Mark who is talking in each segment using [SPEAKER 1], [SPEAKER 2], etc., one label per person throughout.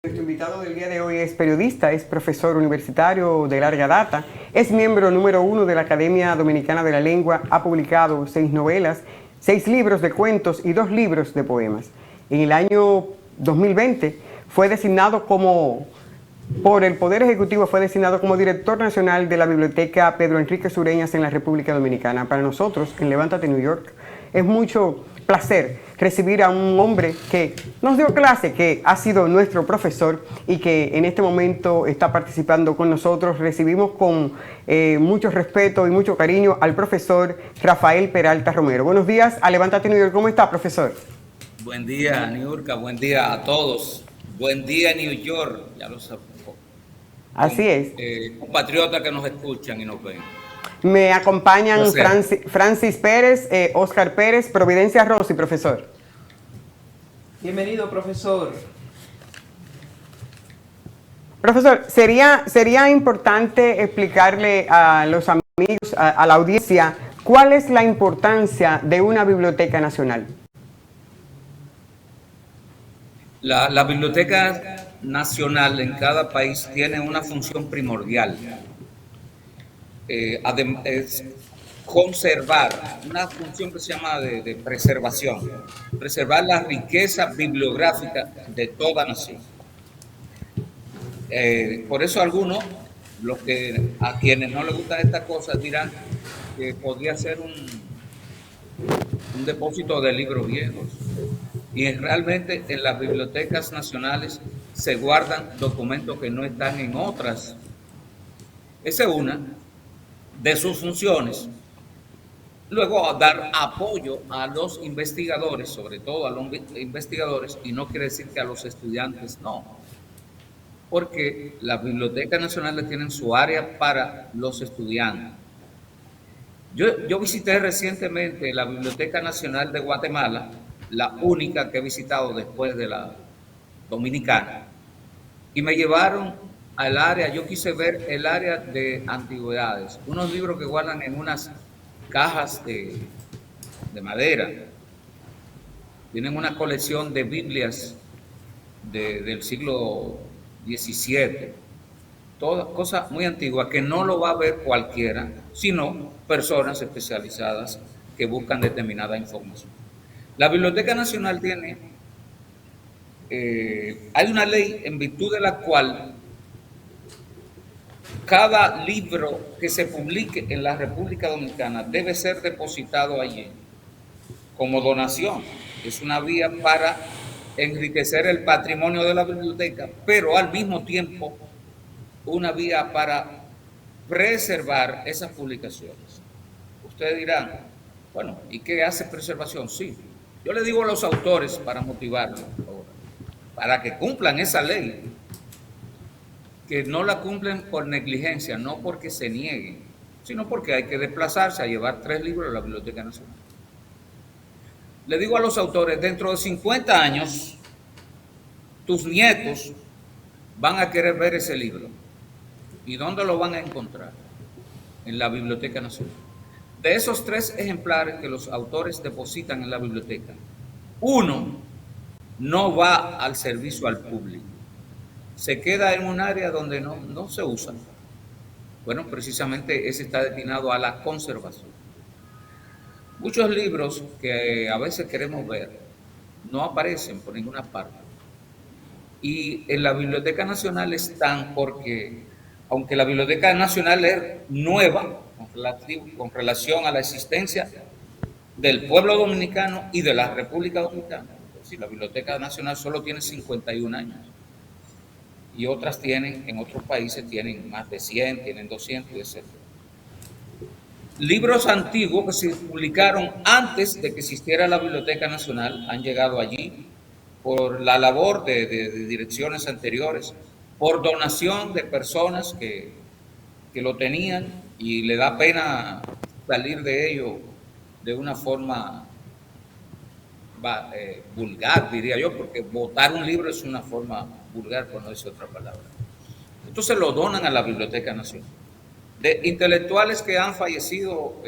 [SPEAKER 1] Nuestro invitado del día de hoy es periodista, es profesor universitario de larga data, es miembro número 1 de la Academia Dominicana de la Lengua, ha publicado 6 novelas, 6 libros de cuentos y 2 libros de poemas. En el año 2020 fue designado por el Poder Ejecutivo, fue designado como director nacional de la Biblioteca Pedro Enrique Sureñas en la República Dominicana. Para nosotros, en Levántate New York, es mucho placer recibir a un hombre que nos dio clase, que ha sido nuestro profesor y que en este momento está participando con nosotros. Recibimos con mucho respeto y mucho cariño al profesor Rafael Peralta Romero. Buenos días a Levántate New York. ¿Cómo está, profesor?
[SPEAKER 2] Buen día, Niurka. Buen día a todos. Buen día, New York. Ya lo sabemos.
[SPEAKER 1] Así es.
[SPEAKER 2] Compatriotas que nos escuchan y nos ven.
[SPEAKER 1] Me acompañan
[SPEAKER 2] Placer.
[SPEAKER 1] Francis Pérez, Oscar Pérez, Providencia Rossi, profesor.
[SPEAKER 3] Bienvenido, profesor.
[SPEAKER 1] Profesor, sería importante explicarle a los amigos, a la audiencia, cuál es la importancia de una biblioteca nacional.
[SPEAKER 2] La Biblioteca Nacional en cada país tiene una función primordial. Es conservar, una función que se llama de preservación, preservar la riqueza bibliográfica de toda nación. Por eso algunos, a quienes no les gustan estas cosas, dirán que podría ser un depósito de libros viejos. Y realmente en las bibliotecas nacionales se guardan documentos que no están en otras. Esa es una de sus funciones. Luego, dar apoyo a los investigadores, sobre todo a los investigadores, y no quiere decir que a los estudiantes no, porque las bibliotecas nacionales tienen su área para los estudiantes. Yo visité recientemente la Biblioteca Nacional de Guatemala, la única que he visitado después de la dominicana, y me llevaron al área, yo quise ver el área de antigüedades, unos libros que guardan en unas cajas de madera, tienen una colección de Biblias del siglo XVII, todas cosas muy antiguas que no lo va a ver cualquiera, sino personas especializadas que buscan determinada información. La Biblioteca Nacional hay una ley en virtud de la cual cada libro que se publique en la República Dominicana debe ser depositado allí como donación. Es una vía para enriquecer el patrimonio de la biblioteca, pero al mismo tiempo una vía para preservar esas publicaciones. Ustedes dirán, bueno, ¿y qué hace preservación? Sí, yo le digo a los autores para motivarlos ahora, para que cumplan esa ley, que no la cumplen por negligencia, no porque se nieguen, sino porque hay que desplazarse a llevar 3 libros a la Biblioteca Nacional. Le digo a los autores, dentro de 50 años, tus nietos van a querer ver ese libro. ¿Y dónde lo van a encontrar? En la Biblioteca Nacional. De esos 3 ejemplares que los autores depositan en la biblioteca, uno no va al servicio al público, se queda en un área donde no se usa. Bueno, precisamente ese está destinado a la conservación. Muchos libros que a veces queremos ver no aparecen por ninguna parte. Y en la Biblioteca Nacional están porque, aunque la Biblioteca Nacional es nueva con relación a la existencia del pueblo dominicano y de la República Dominicana, es decir, la Biblioteca Nacional solo tiene 51 años y otras en otros países tienen más de 100, tienen 200, etc. Libros antiguos que se publicaron antes de que existiera la Biblioteca Nacional han llegado allí por la labor de direcciones anteriores, por donación de personas que lo tenían y le da pena salir de ello de una forma vulgar, diría yo, porque botar un libro es una forma vulgar, por no decir otra palabra. Entonces lo donan a la Biblioteca Nacional. De intelectuales que han fallecido,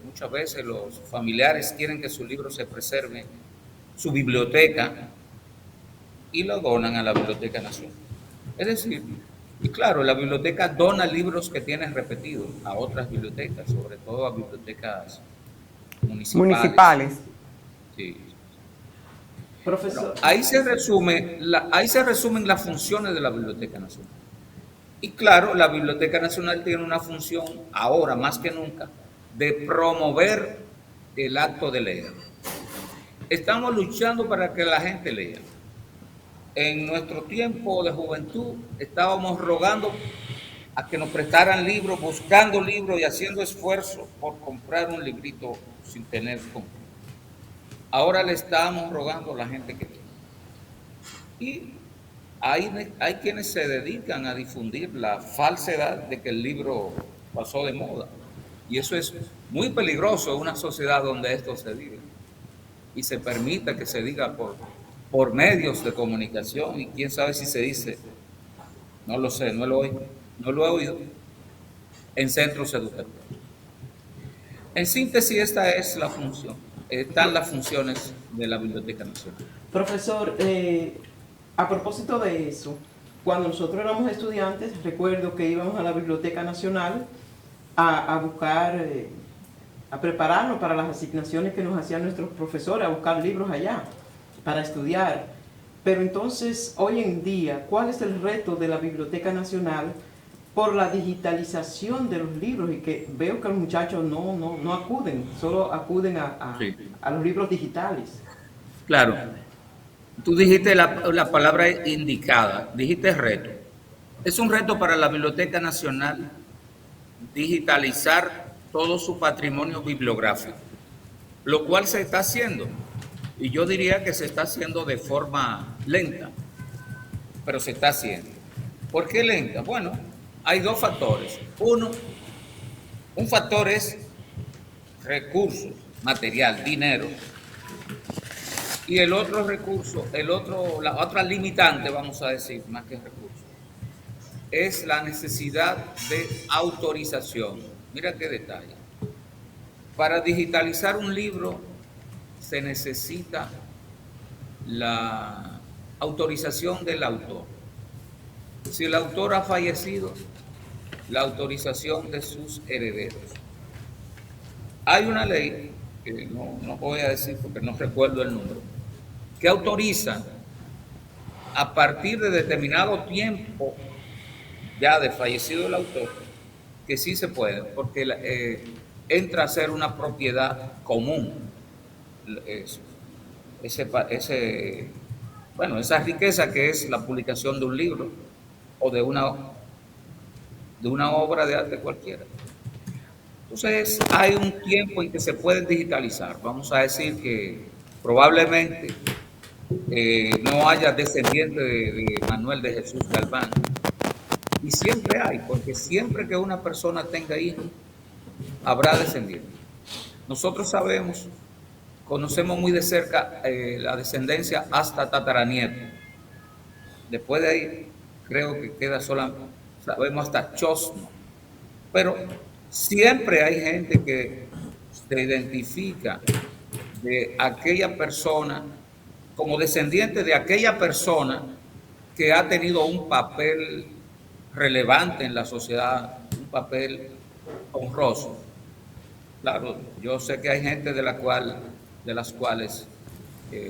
[SPEAKER 2] muchas veces los familiares quieren que su libro se preserve, su biblioteca, y lo donan a la Biblioteca Nacional. Es decir, y claro, la biblioteca dona libros que tienen repetidos a otras bibliotecas, sobre todo a bibliotecas municipales.
[SPEAKER 1] Municipales.
[SPEAKER 2] Sí.
[SPEAKER 3] Profesor.
[SPEAKER 2] Ahí se resumen las funciones de la Biblioteca Nacional. Y claro, la Biblioteca Nacional tiene una función, ahora más que nunca, de promover el acto de leer. Estamos luchando para que la gente lea. En nuestro tiempo de juventud estábamos rogando a que nos prestaran libros, buscando libros y haciendo esfuerzo por comprar un librito sin tener cómo. Ahora le estamos rogando a la gente que lea. Y hay quienes se dedican a difundir la falsedad de que el libro pasó de moda. Y eso es muy peligroso en una sociedad donde esto se diga. Y se permita que se diga por medios de comunicación. Y quién sabe si se dice, no lo sé, no lo he oído, en centros educativos. En síntesis, esta es la función. Están las funciones de la Biblioteca Nacional.
[SPEAKER 3] Profesor, a propósito de eso, cuando nosotros éramos estudiantes, recuerdo que íbamos a la Biblioteca Nacional a buscar, a prepararnos para las asignaciones que nos hacían nuestros profesores, a buscar libros allá para estudiar. Pero entonces, hoy en día, ¿cuál es el reto de la Biblioteca Nacional por la digitalización de los libros? Y que veo que los muchachos no acuden, solo acuden
[SPEAKER 2] Sí.
[SPEAKER 3] a los libros digitales.
[SPEAKER 2] Claro. Tú dijiste la palabra indicada, dijiste reto. Es un reto para la Biblioteca Nacional digitalizar todo su patrimonio bibliográfico, lo cual se está haciendo. Y yo diría que se está haciendo de forma lenta, pero se está haciendo. ¿Por qué lenta? Bueno, hay dos factores. Un factor es recursos, material, dinero. Y el otro recurso, la otra limitante, vamos a decir, más que recurso, es la necesidad de autorización. Mira qué detalle. Para digitalizar un libro se necesita la autorización del autor. Si el autor ha fallecido, la autorización de sus herederos. Hay una ley, que no voy a decir porque no recuerdo el número, que autoriza a partir de determinado tiempo ya de fallecido el autor, que sí se puede, porque entra a ser una propiedad común. Esa riqueza que es la publicación de un libro o de una obra de arte cualquiera. Entonces hay un tiempo en que se puede digitalizar. Vamos a decir que probablemente no haya descendiente de Manuel de Jesús Galván. Y siempre hay, porque siempre que una persona tenga hijos, habrá descendiente. Nosotros conocemos muy de cerca la descendencia hasta tataranieto. Después de ahí, creo que queda sabemos hasta Chosno. Pero siempre hay gente que se identifica de aquella persona como descendiente de aquella persona que ha tenido un papel relevante en la sociedad, un papel honroso. Claro, yo sé que hay gente de las cuales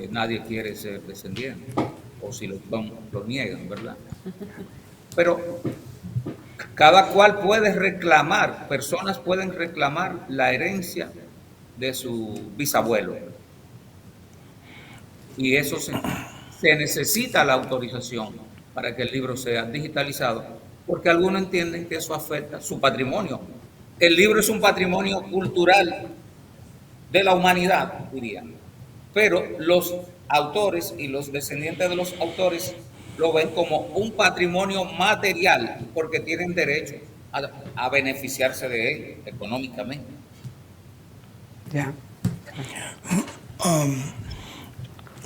[SPEAKER 2] nadie quiere ser descendiente, o si lo niegan, ¿verdad? Pero cada cual puede reclamar, personas pueden reclamar la herencia de su bisabuelo. Y eso se necesita la autorización para que el libro sea digitalizado, porque algunos entienden que eso afecta su patrimonio. El libro es un patrimonio cultural de la humanidad, dirían. Pero los autores y los descendientes de los autores lo ven como un patrimonio material, porque tienen derecho a beneficiarse de él económicamente.
[SPEAKER 1] Ya.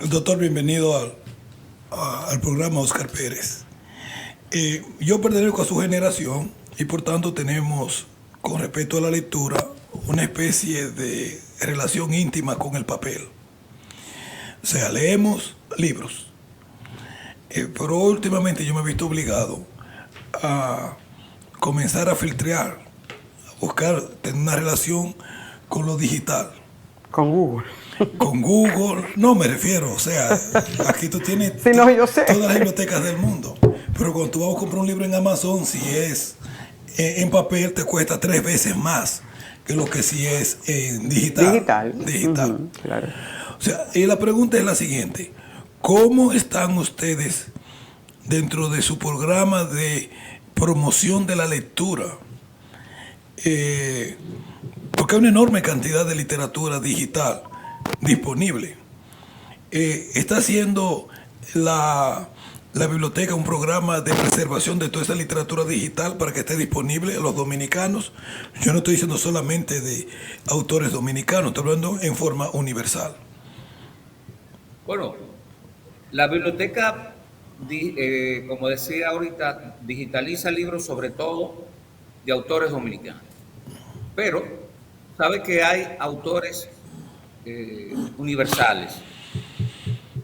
[SPEAKER 4] Doctor, bienvenido al programa Oscar Pérez. Yo pertenezco a su generación y por tanto tenemos, con respecto a la lectura, una especie de relación íntima con el papel. O sea, leemos libros. Pero últimamente yo me he visto obligado a comenzar a filtrar, a buscar, tener una relación con lo digital.
[SPEAKER 1] Con Google.
[SPEAKER 4] Con Google, no me refiero, o sea, aquí tú tienes
[SPEAKER 1] Sí, no, yo sé.
[SPEAKER 4] todas las bibliotecas del mundo, pero cuando tú vas a comprar un libro en Amazon, si es en papel, te cuesta 3 veces más que lo que si es en digital.
[SPEAKER 1] Digital. Ujú, claro.
[SPEAKER 4] O sea, y la pregunta es la siguiente: ¿cómo están ustedes dentro de su programa de promoción de la lectura? Porque hay una enorme cantidad de literatura digital disponible. Está haciendo la biblioteca un programa de preservación de toda esa literatura digital para que esté disponible a los dominicanos. Yo no estoy diciendo solamente de autores dominicanos, estoy hablando en forma universal.
[SPEAKER 2] Bueno, la biblioteca, como decía ahorita, digitaliza libros sobre todo de autores dominicanos. Pero sabe que hay autores universales.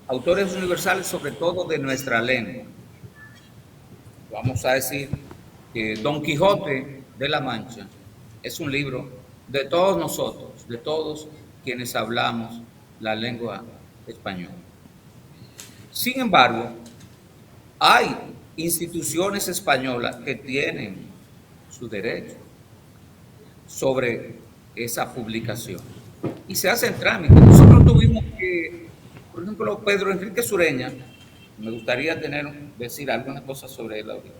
[SPEAKER 2] Autores universales sobre todo de nuestra lengua. Vamos a decir que Don Quijote de la Mancha es un libro de todos nosotros, de todos quienes hablamos la lengua española. Sin embargo, hay instituciones españolas que tienen su derecho sobre esa publicación y se hacen trámites. Nosotros tuvimos que, por ejemplo, Pedro Enrique Sureña, me gustaría decir algunas cosas sobre él ahorita.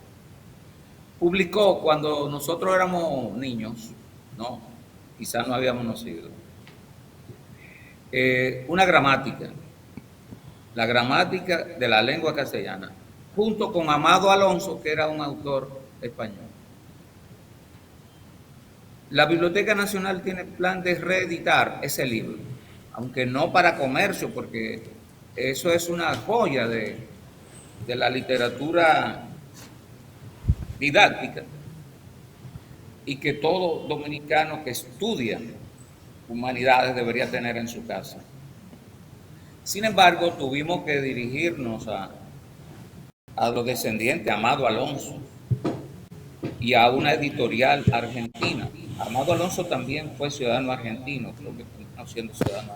[SPEAKER 2] Publicó cuando nosotros éramos niños, no, quizás no habíamos nacido, una gramática, la gramática de la lengua castellana, junto con Amado Alonso, que era un autor español. La Biblioteca Nacional tiene plan de reeditar ese libro, aunque no para comercio, porque eso es una joya de la literatura didáctica y que todo dominicano que estudia humanidades debería tener en su casa. Sin embargo, tuvimos que dirigirnos a los descendientes, a Amado Alonso, y a una editorial argentina. Amado Alonso también fue ciudadano argentino, creo que no siendo ciudadano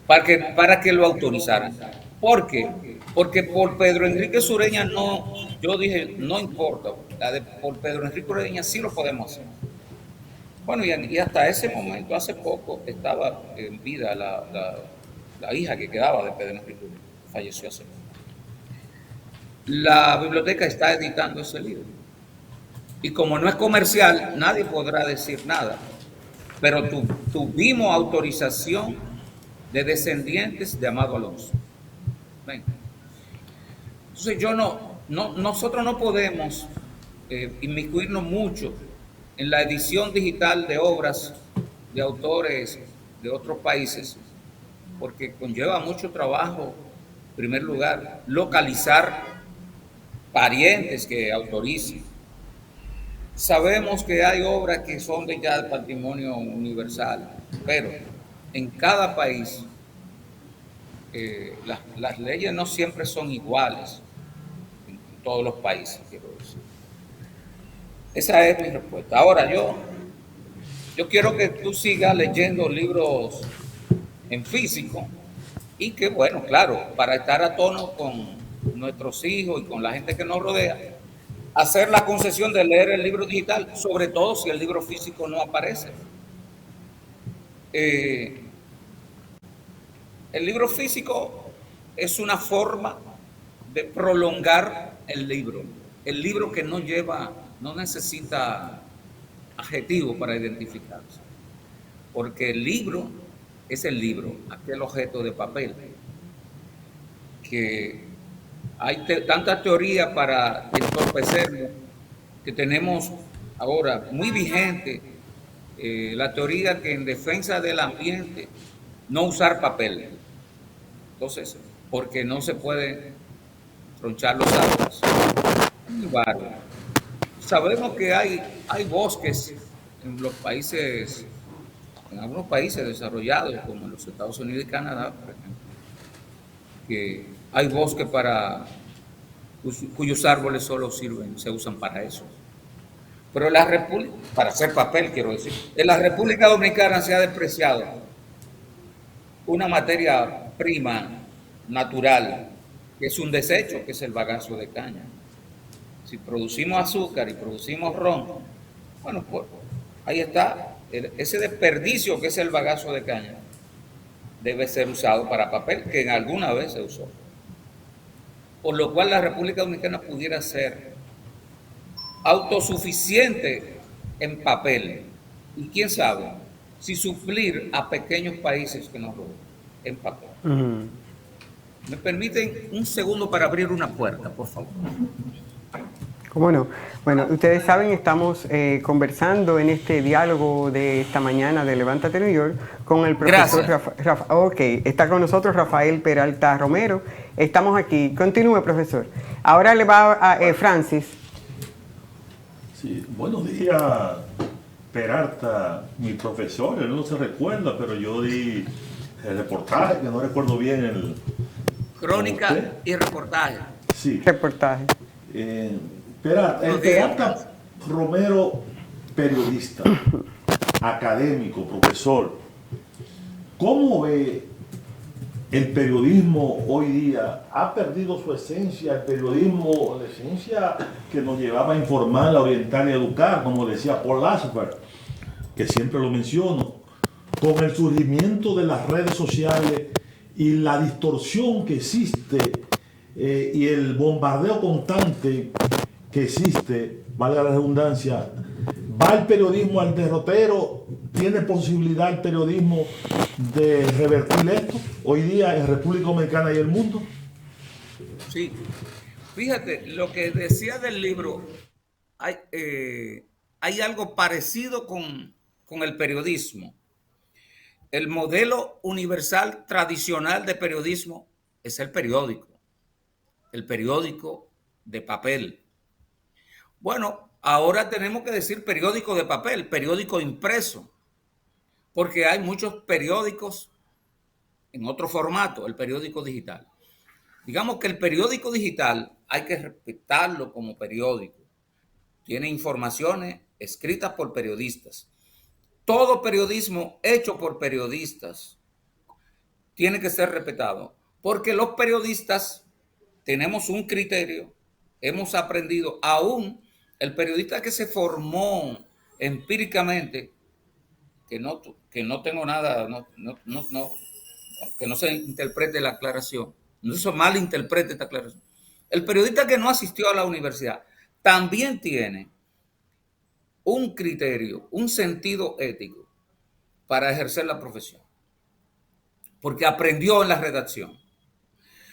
[SPEAKER 2] argentino, para que lo autorizaran. ¿Por qué? Porque por Pedro Enrique Sureña no, yo dije, no importa, por Pedro Enrique Sureña sí lo podemos hacer. Bueno, y hasta ese momento, hace poco, estaba en vida la hija que quedaba de Pedro Enrique Sureña, falleció hace poco. La biblioteca está editando ese libro. Y como no es comercial, nadie podrá decir nada. Pero tuvimos autorización de descendientes de Amado Alonso. Ven. Entonces nosotros no podemos inmiscuirnos mucho en la edición digital de obras de autores de otros países, porque conlleva mucho trabajo, en primer lugar, localizar parientes que autoricen. Sabemos que hay obras que son de ya del patrimonio universal, pero en cada país las leyes no siempre son iguales en todos los países, quiero decir. Esa es mi respuesta. Ahora, yo quiero que tú sigas leyendo libros en físico y que, bueno, claro, para estar a tono con nuestros hijos y con la gente que nos rodea, hacer la concesión de leer el libro digital, sobre todo si el libro físico no aparece. El libro físico es una forma de prolongar el libro. El libro que no necesita adjetivo para identificarse, porque el libro es el libro, aquel objeto de papel, que hay tanta teoría para entorpecerlo, que tenemos ahora muy vigente la teoría que en defensa del ambiente no usar papel. Entonces, porque no se puede tronchar los árboles. Sin embargo, sabemos que hay bosques en los países, en algunos países desarrollados, como en los Estados Unidos y Canadá, por ejemplo, que hay bosques para cuyos árboles solo se usan para eso. Pero en la República, para hacer papel, quiero decir, en la República Dominicana se ha despreciado una materia prima natural, que es un desecho, que es el bagazo de caña. Si producimos azúcar y producimos ron, bueno, pues ahí está, ese desperdicio que es el bagazo de caña debe ser usado para papel, que en alguna vez se usó. Por lo cual la República Dominicana pudiera ser autosuficiente en papel y quién sabe si suplir a pequeños países que nos rodean en papel. ¿Me permiten un segundo para abrir una puerta, por favor?
[SPEAKER 1] ¿Cómo no? Bueno, ustedes saben, estamos conversando en este diálogo de esta mañana de Levántate New York con el profesor está con nosotros Rafael Peralta Romero. Estamos aquí. Continúe, profesor. Ahora le va a Francis.
[SPEAKER 5] Sí, buenos días, Peralta, mi profesor. Él no se recuerda, pero yo di el reportaje, que no recuerdo bien el...
[SPEAKER 2] Crónica y reportaje.
[SPEAKER 5] Sí.
[SPEAKER 1] Reportaje.
[SPEAKER 5] Peralta Romero, periodista, académico, profesor. ¿Cómo ve el periodismo hoy día? ¿Ha perdido su esencia? El periodismo, la esencia que nos llevaba a informar, a orientar y a educar, como decía Paul Lazarsfeld, que siempre lo menciono, con el surgimiento de las redes sociales y la distorsión que existe y el bombardeo constante que existe, valga la redundancia, ¿va el periodismo al derrotero? ¿Tiene posibilidad el periodismo de revertir esto hoy día en República Dominicana y el mundo?
[SPEAKER 2] Sí, fíjate, lo que decía del libro, hay algo parecido con el periodismo. El modelo universal tradicional de periodismo es el periódico de papel. Bueno, ahora tenemos que decir periódico de papel, periódico impreso, porque hay muchos periódicos en otro formato, el periódico digital. Digamos que el periódico digital hay que respetarlo como periódico. Tiene informaciones escritas por periodistas. Todo periodismo hecho por periodistas tiene que ser respetado, porque los periodistas tenemos un criterio, hemos aprendido, aún el periodista que se formó empíricamente, que no tengo nada, que no se interprete la aclaración, no se malinterprete esta aclaración. El periodista que no asistió a la universidad también tiene un criterio, un sentido ético para ejercer la profesión, porque aprendió en la redacción.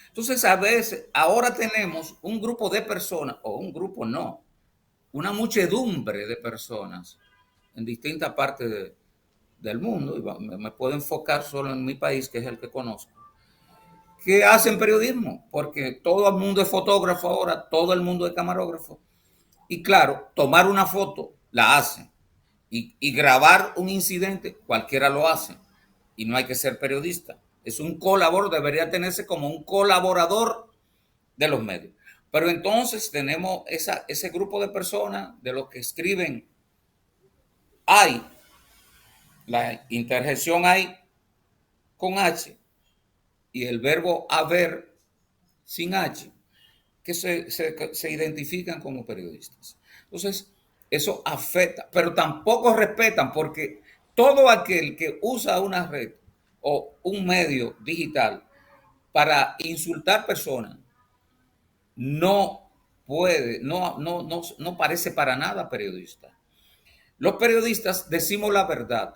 [SPEAKER 2] Entonces, a veces, ahora tenemos un grupo de personas, o un grupo no, una muchedumbre de personas en distintas partes del mundo, y me puedo enfocar solo en mi país, que es el que conozco, que hacen periodismo, porque todo el mundo es fotógrafo ahora, todo el mundo es camarógrafo, y claro, tomar una foto la hacen, y grabar un incidente cualquiera lo hace, y no hay que ser periodista. Es un colaborador, debería tenerse como un colaborador de los medios. Pero entonces tenemos ese grupo de personas, de los que escriben, hay la interjección hay con H y el verbo haber sin H, que se identifican como periodistas. Entonces, eso afecta, pero tampoco respetan, porque todo aquel que usa una red o un medio digital para insultar personas no puede, no parece para nada periodista. Los periodistas decimos la verdad,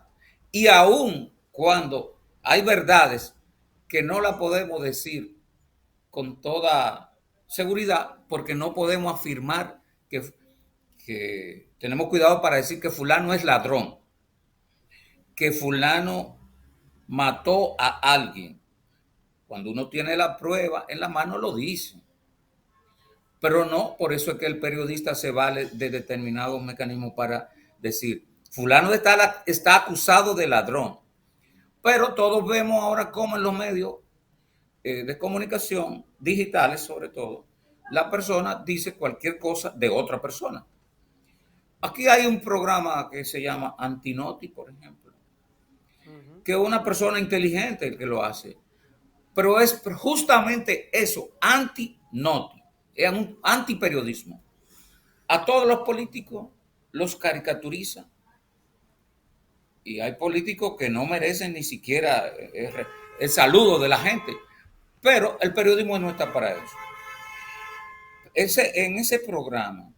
[SPEAKER 2] y aun cuando hay verdades que no la podemos decir con toda seguridad, porque no podemos afirmar que tenemos cuidado para decir que fulano es ladrón, que fulano mató a alguien. Cuando uno tiene la prueba en la mano lo dice. Pero no, por eso es que el periodista se vale de determinados mecanismos para decir, fulano está acusado de ladrón. Pero todos vemos ahora cómo en los medios de comunicación, digitales sobre todo, la persona dice cualquier cosa de otra persona. Aquí hay un programa que se llama Antinoti, por ejemplo, que es una persona inteligente el que lo hace, pero es justamente eso, anti-noti, es un antiperiodismo. A todos los políticos los caricaturiza y hay políticos que no merecen ni siquiera el saludo de la gente, pero el periodismo no está para eso. En ese programa,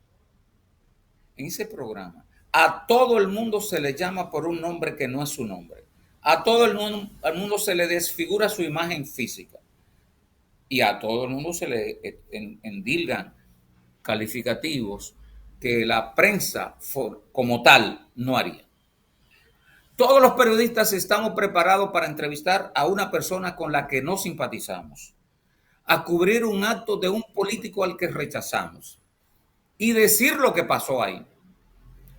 [SPEAKER 2] a todo el mundo se le llama por un nombre que no es su nombre. A todo el mundo se le desfigura su imagen física. Y a todo el mundo se le endilgan calificativos que la prensa como tal no haría. Todos los periodistas estamos preparados para entrevistar a una persona con la que no simpatizamos, a cubrir un acto de un político al que rechazamos y decir lo que pasó ahí.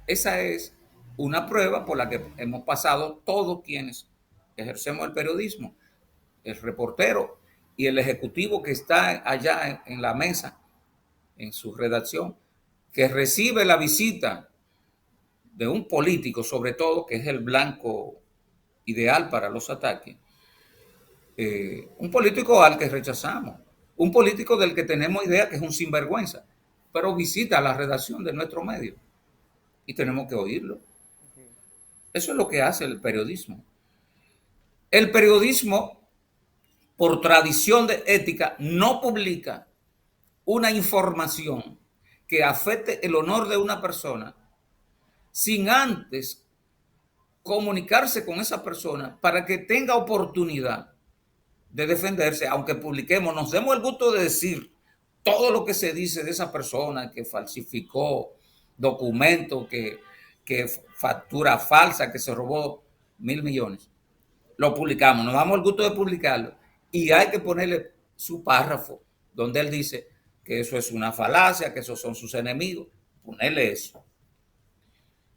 [SPEAKER 2] Esa es una prueba por la que hemos pasado todos quienes ejercemos el periodismo, el reportero y el ejecutivo que está allá en la mesa, en su redacción, que recibe la visita de un político, sobre todo, que es el blanco ideal para los ataques. Un político al que rechazamos, un político del que tenemos idea que es un sinvergüenza, pero visita la redacción de nuestro medio y tenemos que oírlo. Eso es lo que hace el periodismo. El periodismo, por tradición de ética, no publica una información que afecte el honor de una persona sin antes comunicarse con esa persona para que tenga oportunidad de defenderse, aunque publiquemos, nos demos el gusto de decir todo lo que se dice de esa persona que falsificó documentos, que factura falsa, que se robó 1.000 millones. Lo publicamos, nos damos el gusto de publicarlo y hay que ponerle su párrafo donde él dice que eso es una falacia, que esos son sus enemigos, ponerle eso.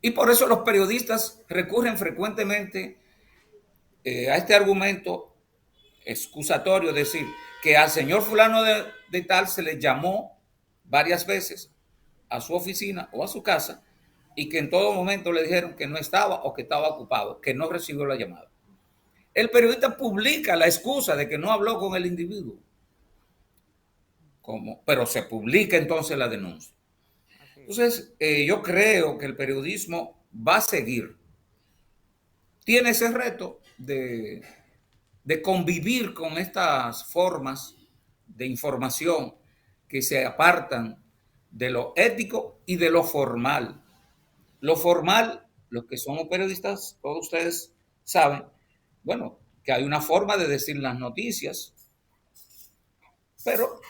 [SPEAKER 2] Y por eso los periodistas recurren frecuentemente a este argumento excusatorio, decir que al señor fulano de tal se le llamó varias veces a su oficina o a su casa y que en todo momento le dijeron que no estaba o que estaba ocupado, que no recibió la llamada. El periodista publica la excusa de que no habló con el individuo, pero se publica entonces la denuncia. Entonces, yo creo que el periodismo va a seguir. Tiene ese reto de convivir con estas formas de información que se apartan de lo ético y de lo formal. Lo formal, los que somos periodistas, todos ustedes saben, bueno, que hay una forma de decir las noticias, pero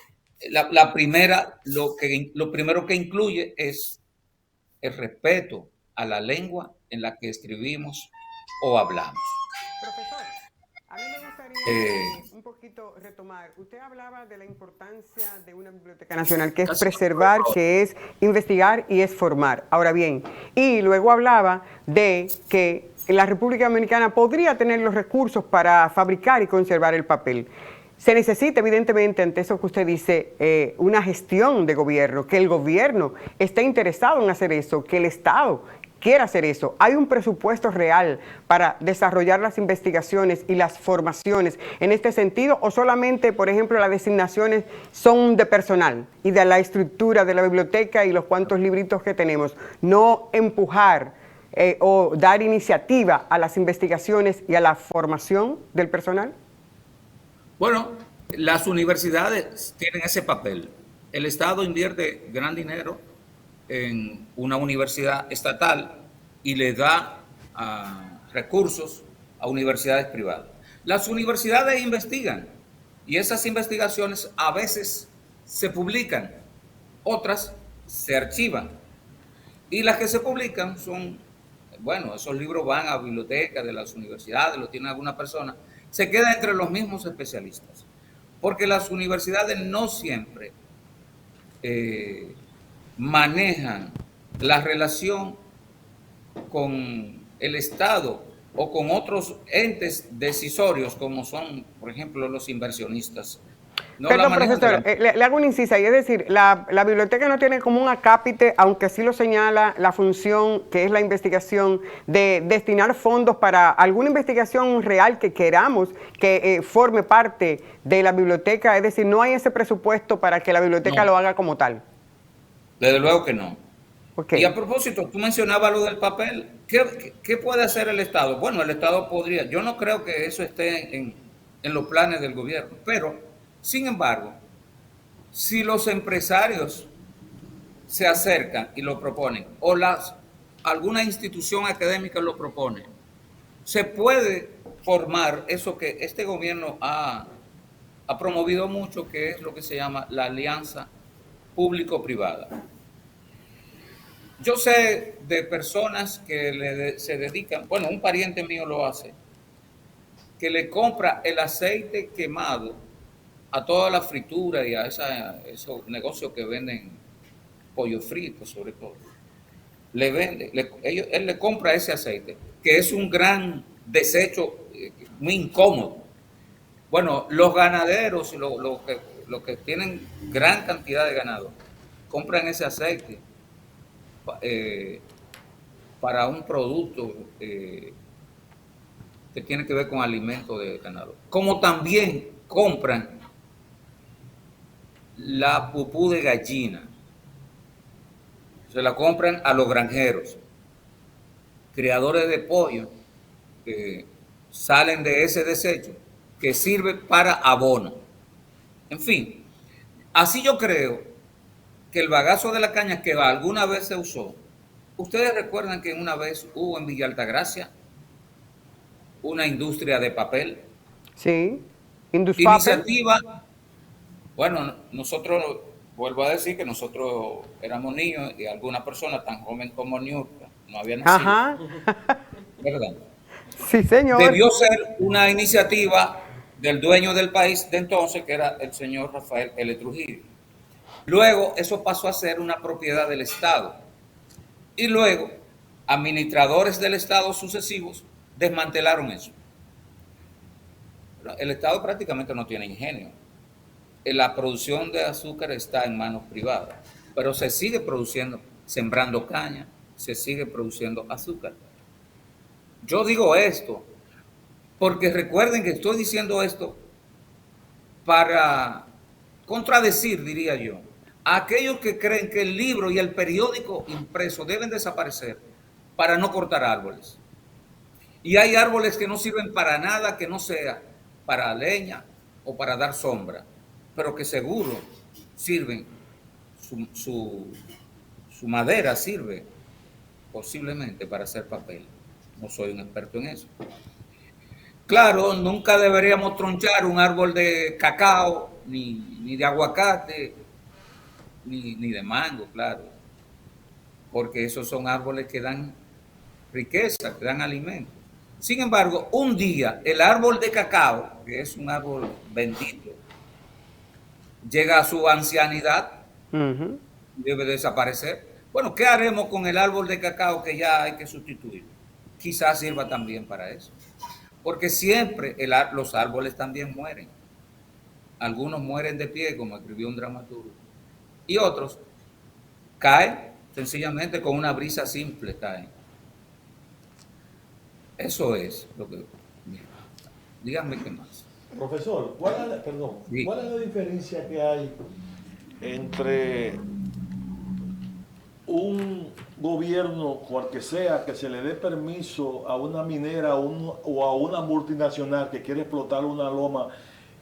[SPEAKER 2] lo primero que incluye es el respeto a la lengua en la que escribimos o hablamos.
[SPEAKER 1] Profesor, a mí me gustaría un poquito retomar. Usted hablaba de la importancia de una biblioteca nacional, que es preservar, que es investigar y es formar. Ahora bien, y luego hablaba de que la República Dominicana podría tener los recursos para fabricar y conservar el papel. Se necesita, evidentemente, ante eso que usted dice, una gestión de gobierno, que el gobierno esté interesado en hacer eso, que el Estado quiera hacer eso. ¿Hay un presupuesto real para desarrollar las investigaciones y las formaciones en este sentido? ¿O solamente, por ejemplo, las designaciones son de personal y de la estructura de la biblioteca y los cuantos libritos que tenemos? No empujar o dar iniciativa a las investigaciones y a la formación del personal.
[SPEAKER 2] Bueno, las universidades tienen ese papel. El Estado invierte gran dinero en una universidad estatal y le da recursos a universidades privadas. Las universidades investigan y esas investigaciones a veces se publican, otras se archivan. Y las que se publican son, bueno, esos libros van a bibliotecas de las universidades, lo tiene alguna persona, se queda entre los mismos especialistas, porque las universidades no siempre manejan la relación con el Estado o con otros entes decisorios como son, por ejemplo, los inversionistas. no la
[SPEAKER 1] Perdón,
[SPEAKER 2] manejan de
[SPEAKER 1] profesor,
[SPEAKER 2] la...
[SPEAKER 1] le hago un inciso ahí, es decir, la biblioteca no tiene como un acápite, aunque sí lo señala la función que es la investigación, de destinar fondos para alguna investigación real que queramos que forme parte de la biblioteca, es decir, no hay ese presupuesto para que la biblioteca
[SPEAKER 2] No,
[SPEAKER 1] lo haga como tal.
[SPEAKER 2] desde luego que no.
[SPEAKER 1] Ok.
[SPEAKER 2] Y a propósito, tú mencionabas lo del papel. ¿Qué puede hacer el Estado? Bueno, el Estado podría, yo no creo que eso esté en los planes del gobierno, pero, sin embargo, si los empresarios se acercan y lo proponen, o alguna institución académica lo propone, se puede formar eso que este gobierno ha promovido mucho, que es lo que se llama la alianza público-privada. Yo sé de personas que se dedican, bueno, un pariente mío lo hace, que le compra el aceite quemado a toda la fritura y a esos negocios que venden pollo frito, sobre todo. Le vende, él le compra ese aceite, que es un gran desecho muy incómodo. Bueno, los ganaderos, los que tienen gran cantidad de ganado, compran ese aceite para un producto que tiene que ver con alimentos de ganado. Como también compran la pupú de gallina. Se la compran a los granjeros, criadores de pollo que salen de ese desecho que sirve para abono. En fin, así yo creo que el bagazo de la caña que alguna vez se usó, ustedes recuerdan que una vez hubo en Villa Altagracia una industria de papel.
[SPEAKER 1] Sí. Induspaper.
[SPEAKER 2] Iniciativa, bueno, nosotros, vuelvo a decir que nosotros éramos niños y alguna persona tan joven como Niurka no había nacido.
[SPEAKER 1] Ajá.
[SPEAKER 2] ¿Verdad?
[SPEAKER 1] Sí, señor.
[SPEAKER 2] Debió ser una iniciativa del dueño del país de entonces, que era el señor Rafael L. Trujillo. Luego eso pasó a ser una propiedad del Estado. Y luego, administradores del Estado sucesivos desmantelaron eso. El Estado prácticamente no tiene ingenio. La producción de azúcar está en manos privadas, pero se sigue produciendo, sembrando caña, se sigue produciendo azúcar. Yo digo esto porque recuerden que estoy diciendo esto para contradecir, diría yo, a aquellos que creen que el libro y el periódico impreso deben desaparecer para no cortar árboles. Y hay árboles que no sirven para nada que no sea para leña o para dar sombra, pero que seguro sirven, su madera sirve posiblemente para hacer papel. No soy un experto en eso. Claro, nunca deberíamos tronchar un árbol de cacao, ni de aguacate, ni de mango, claro, porque esos son árboles que dan riqueza, que dan alimento. Sin embargo, un día el árbol de cacao, que es un árbol bendito, llega a su ancianidad, debe desaparecer. Bueno, ¿qué haremos con el árbol de cacao que ya hay que sustituir? Quizás sirva también para eso. Porque siempre los árboles también mueren. Algunos mueren de pie, como escribió un dramaturgo, y otros caen sencillamente con una brisa simple, caen. Eso es lo que... Díganme qué más.
[SPEAKER 5] Profesor, ¿cuál es la diferencia que hay entre un gobierno, cual que sea, que se le dé permiso a una minera o a una multinacional que quiere explotar una loma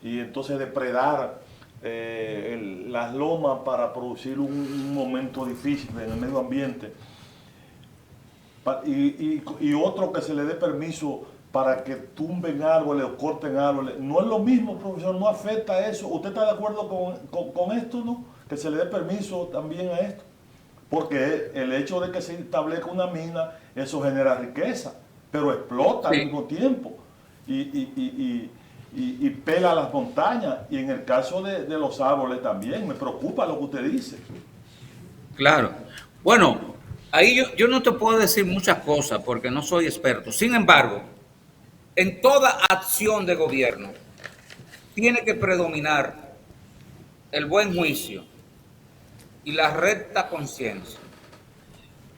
[SPEAKER 5] y entonces depredar las lomas para producir un momento difícil en el medio ambiente, y otro que se le dé permiso para que tumben árboles o corten árboles? No es lo mismo, profesor, no afecta eso. ¿Usted está de acuerdo con esto, no? Que se le dé permiso también a esto. Porque el hecho de que se establezca una mina, eso genera riqueza, pero explota al mismo tiempo y pela las montañas. Y en el caso de los árboles también, me preocupa lo que usted dice.
[SPEAKER 2] Claro. Bueno, ahí yo no te puedo decir muchas cosas porque no soy experto. Sin embargo, en toda acción de gobierno tiene que predominar el buen juicio y la recta conciencia,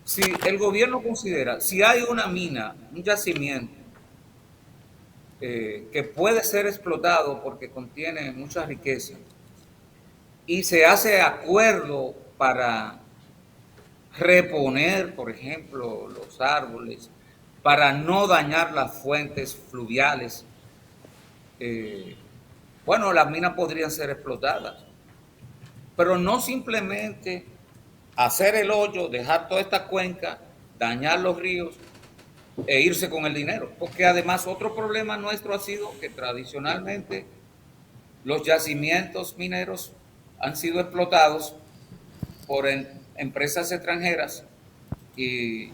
[SPEAKER 2] si el gobierno considera, si hay una mina, un yacimiento que puede ser explotado porque contiene mucha riqueza y se hace acuerdo para reponer, por ejemplo, los árboles, para no dañar las fuentes fluviales, bueno, las minas podrían ser explotadas, pero no simplemente hacer el hoyo, dejar toda esta cuenca, dañar los ríos e irse con el dinero. Porque además otro problema nuestro ha sido que tradicionalmente los yacimientos mineros han sido explotados por empresas extranjeras y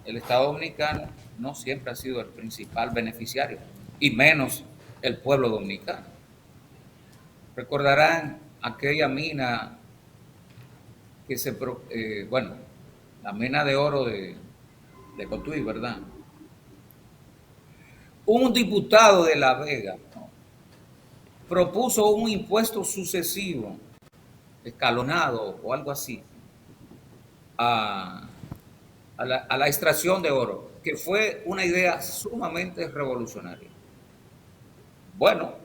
[SPEAKER 2] el Estado Dominicano no siempre ha sido el principal beneficiario, y menos el pueblo dominicano. Recordarán aquella mina que bueno, la mina de oro de Cotuí, ¿verdad? Un diputado de La Vega, ¿no?, propuso un impuesto sucesivo, escalonado o algo así, a la extracción de oro, que fue una idea sumamente revolucionaria. Bueno,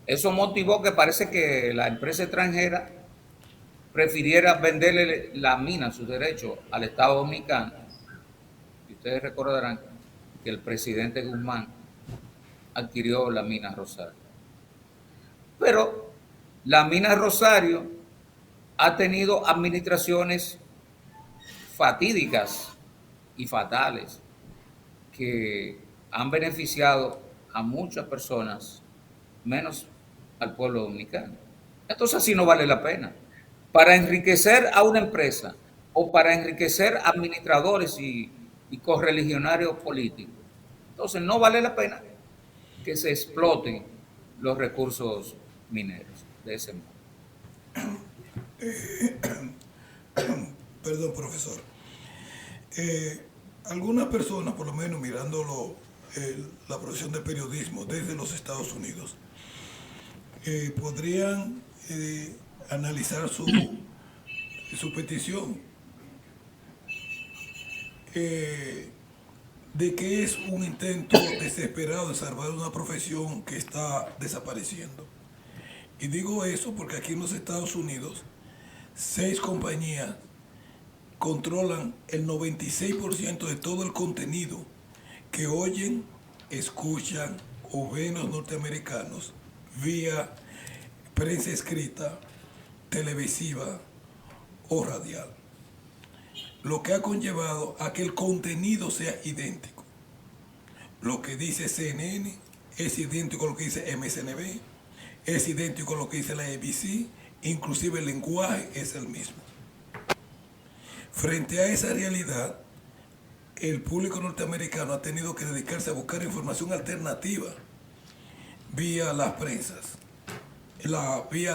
[SPEAKER 2] eso motivó que parece que la empresa extranjera prefiriera venderle la mina, sus derechos, al Estado Dominicano. Y ustedes recordarán que el presidente Guzmán adquirió la mina Rosario. Pero la mina Rosario ha tenido administraciones fatídicas y fatales que han beneficiado a muchas personas, menos al pueblo dominicano. Entonces así no vale la pena. Para enriquecer a una empresa o para enriquecer a administradores y correligionarios políticos, entonces no vale la pena que se exploten los recursos mineros de ese modo.
[SPEAKER 4] Perdón, profesor. Algunas personas, por lo menos mirándolo, la profesión de periodismo desde los Estados Unidos, podrían analizar su petición de que es un intento desesperado de salvar una profesión que está desapareciendo. Y digo eso porque aquí en los Estados Unidos 6 compañías controlan el 96% de todo el contenido que oyen, escuchan o ven los norteamericanos vía prensa escrita, televisiva o radial. Lo que ha conllevado a que el contenido sea idéntico. Lo que dice CNN es idéntico a lo que dice MSNB, es idéntico a lo que dice la ABC, inclusive el lenguaje es el mismo. Frente a esa realidad, el público norteamericano ha tenido que dedicarse a buscar información alternativa vía las prensas, vía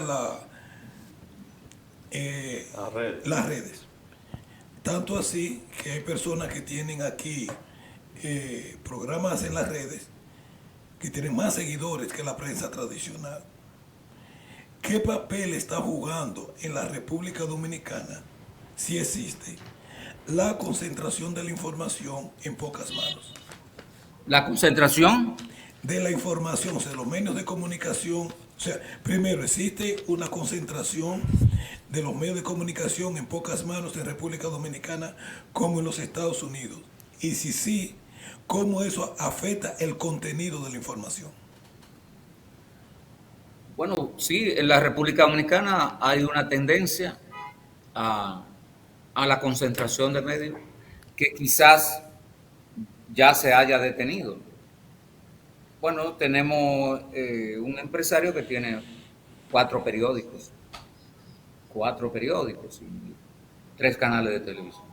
[SPEAKER 4] las redes. Tanto así que hay personas que tienen aquí programas en las redes que tienen más seguidores que la prensa tradicional. ¿Qué papel está jugando en la República Dominicana, si existe, la concentración de la información en pocas manos?
[SPEAKER 2] La concentración
[SPEAKER 4] De la información, o sea, los medios de comunicación. O sea, primero, existe una concentración de los medios de comunicación en pocas manos en República Dominicana como en los Estados Unidos. Y si sí, ¿cómo eso afecta el contenido de la información?
[SPEAKER 2] Bueno, sí, en la República Dominicana hay una tendencia a la concentración de medios que quizás ya se haya detenido. Bueno, tenemos un empresario que tiene 4 periódicos y 3 canales de televisión.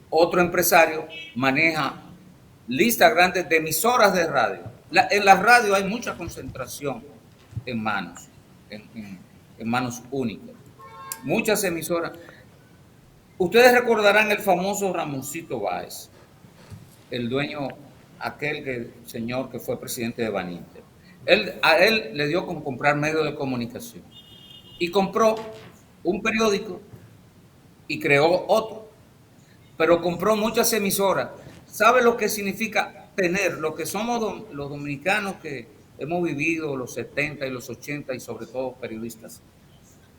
[SPEAKER 2] Otro empresario maneja listas grandes de emisoras de radio. En la radio hay mucha concentración en manos, en manos únicas. Muchas emisoras. Ustedes recordarán el famoso Ramoncito Báez, el dueño, señor que fue presidente de Baninter. A él le dio con comprar medios de comunicación. y compró un periódico y creó otro, pero compró muchas emisoras. ¿Sabe lo que significa tener, lo que somos los dominicanos que hemos vivido los 70 y los 80 y sobre todo periodistas?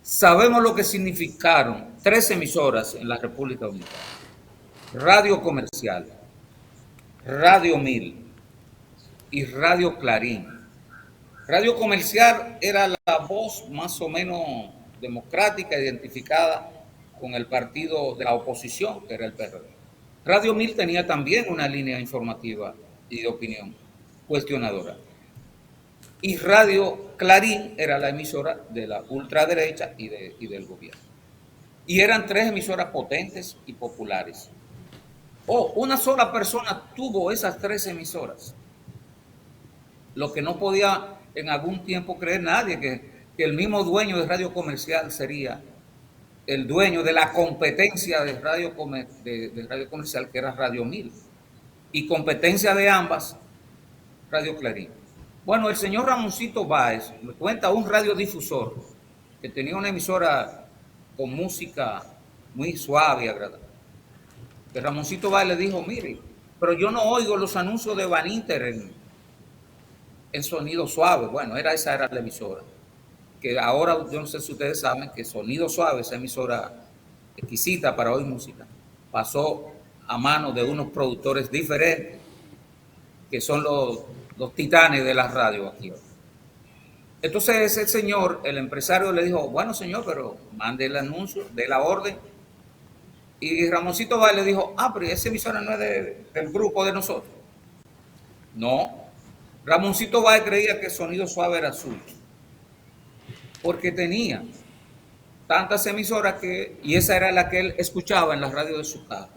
[SPEAKER 2] Sabemos lo que significaron 3 emisoras en la República Dominicana: Radio Comercial, Radio 1000 y Radio Clarín. Radio Comercial era la voz más o menos democrática, identificada con el partido de la oposición, que era el PRD. Radio 1000 tenía también una línea informativa y de opinión cuestionadora. Y Radio Clarín era la emisora de la ultraderecha y del gobierno. Y eran 3 emisoras potentes y populares. Una sola persona tuvo esas 3 emisoras. Lo que no podía en algún tiempo creer nadie, que el mismo dueño de Radio Comercial sería el dueño de la competencia de Radio Comercial, que era Radio 1000, y competencia de ambas, Radio Clarín. Bueno, el señor Ramoncito Báez me cuenta un radiodifusor que tenía una emisora con música muy suave y agradable. Que Ramoncito Báez le dijo: mire, pero yo no oigo los anuncios de Van Inter en sonido suave. Bueno, esa era la emisora. Que ahora, yo no sé si ustedes saben que Sonido Suave, esa emisora exquisita para oír música, pasó a manos de unos productores diferentes, que son los titanes de la radio aquí. Entonces ese señor, el empresario, le dijo: bueno, señor, pero mande el anuncio, dé la orden. Y Ramoncito Báez le dijo: pero esa emisora no es del grupo de nosotros. No, Ramoncito Báez creía que Sonido Suave era suyo, porque tenía tantas emisoras y esa era la que él escuchaba en la radio de su carro,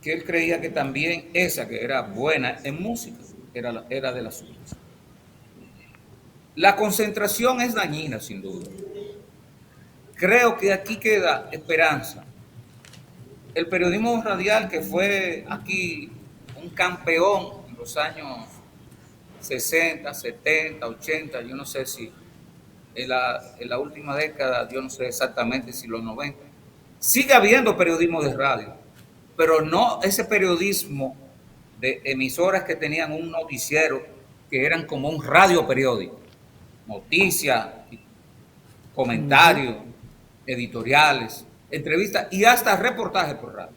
[SPEAKER 2] que él creía que también esa, que era buena en música, era de las suyas. La concentración es dañina, sin duda. Creo que aquí queda esperanza. El periodismo radial, que fue aquí un campeón en los años 60, 70, 80, yo no sé si en la última década, yo no sé exactamente si los 90, sigue habiendo periodismo de radio, pero no ese periodismo de emisoras que tenían un noticiero que eran como un radio periódico, noticias, comentarios, editoriales, entrevistas y hasta reportajes por radio.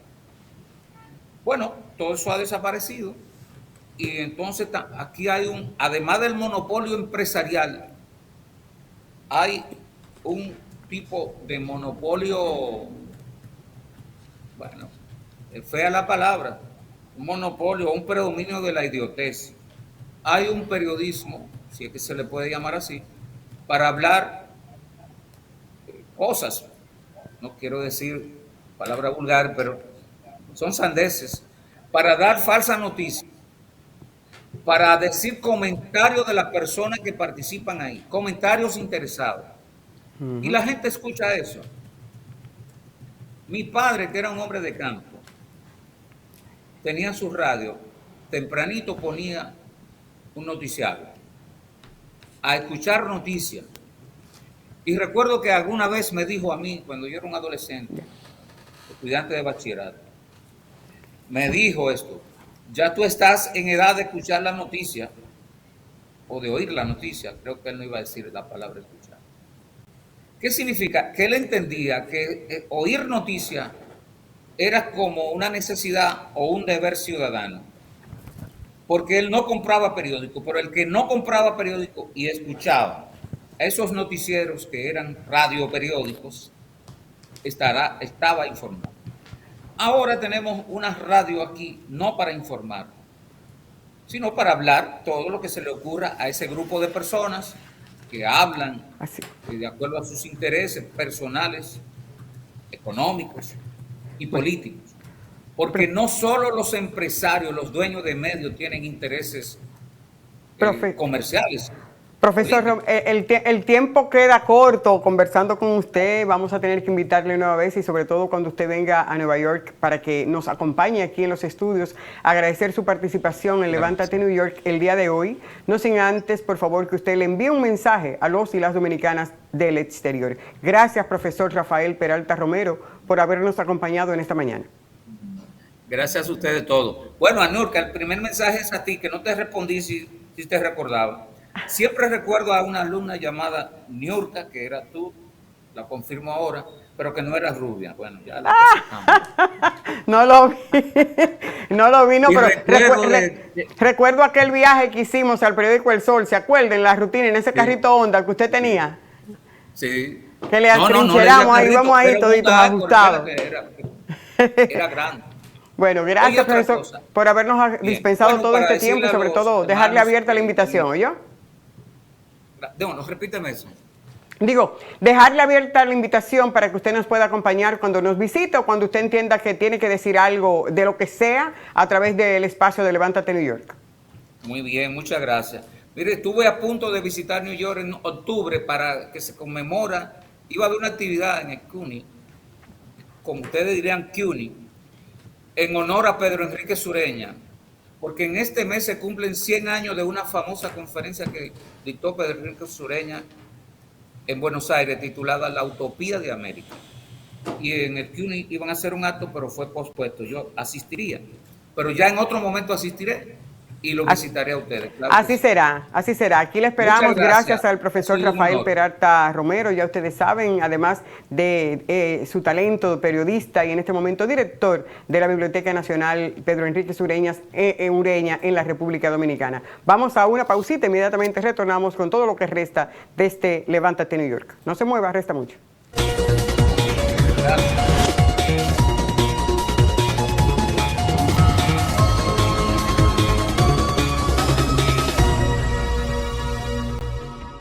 [SPEAKER 2] Bueno, todo eso ha desaparecido y entonces aquí hay además del monopolio empresarial, hay un tipo de monopolio, bueno, es fea la palabra, un monopolio, un predominio de la idiotez. Hay un periodismo, si es que se le puede llamar así, para hablar cosas, no quiero decir palabra vulgar, pero son sandeces, para dar falsas noticias, para decir comentarios de las personas que participan ahí, comentarios interesados. Y la gente escucha eso. Mi padre, que era un hombre de campo, tenía su radio, tempranito ponía un noticiario, a escuchar noticias. Y recuerdo que alguna vez me dijo a mí, cuando yo era un adolescente, estudiante de bachillerato, me dijo esto: ya tú estás en edad de escuchar la noticia, o de oír la noticia, creo que él no iba a decir la palabra escuchar. ¿Qué significa? Que él entendía que oír noticia era como una necesidad o un deber ciudadano, porque él no compraba periódico, pero el que no compraba periódico y escuchaba esos noticieros que eran radioperiódicos, estaba informado. Ahora tenemos una radio aquí, no para informar, sino para hablar todo lo que se le ocurra a ese grupo de personas que hablan de acuerdo a sus intereses personales, económicos y políticos. Porque no solo los empresarios, los dueños de medios tienen intereses comerciales.
[SPEAKER 1] Profesor, el tiempo queda corto conversando con usted. Vamos a tener que invitarle nueva vez y sobre todo cuando usted venga a Nueva York para que nos acompañe aquí en los estudios. Agradecer su participación en Levántate New York el día de hoy. No sin antes, por favor, que usted le envíe un mensaje a los y las dominicanas del exterior. Gracias, profesor Rafael Peralta Romero, por habernos acompañado en esta mañana.
[SPEAKER 2] Gracias a ustedes todos. Bueno, Anurka, el primer mensaje es a ti, que no te respondí si te recordaba. Siempre recuerdo a una alumna llamada Niurka, que era tú, la confirmo ahora, pero que no era rubia. Bueno, ya la presentamos.
[SPEAKER 1] No lo vi, pero recuerdo aquel viaje que hicimos al periódico El Sol, ¿se acuerdan? La rutina en ese carrito Honda que usted tenía.
[SPEAKER 2] Sí.
[SPEAKER 1] Que le atrincheramos ahí, vamos ahí toditos ajustados.
[SPEAKER 2] Era grande.
[SPEAKER 1] Bueno, gracias, profesor, por habernos dispensado todo este tiempo y sobre todo dejarle abierta la invitación, ¿oyó?
[SPEAKER 2] No, repíteme eso.
[SPEAKER 1] Digo, dejarle abierta la invitación para que usted nos pueda acompañar cuando nos visite o cuando usted entienda que tiene que decir algo de lo que sea a través del espacio de Levántate New York.
[SPEAKER 2] Muy bien, muchas gracias. Mire, estuve a punto de visitar New York en octubre para que se conmemora, iba a haber una actividad en el CUNY, como ustedes dirían CUNY, en honor a Pedro Enrique Sureña, porque en este mes se cumplen 100 años de una famosa conferencia que dictó Pedro Enrique Sureña en Buenos Aires, titulada La Utopía de América. Y en el CUNY iban a hacer un acto, pero fue pospuesto. Yo asistiría, pero ya en otro momento asistiré y lo visitaré a ustedes. Claro, así
[SPEAKER 1] será, así será. Aquí le esperamos, gracias al profesor Rafael Peralta Romero, ya ustedes saben, además de su talento de periodista y en este momento director de la Biblioteca Nacional Pedro Enrique Ureña en la República Dominicana. Vamos a una pausita, inmediatamente retornamos con todo lo que resta de este Levántate New York. No se mueva, resta mucho.
[SPEAKER 2] Gracias.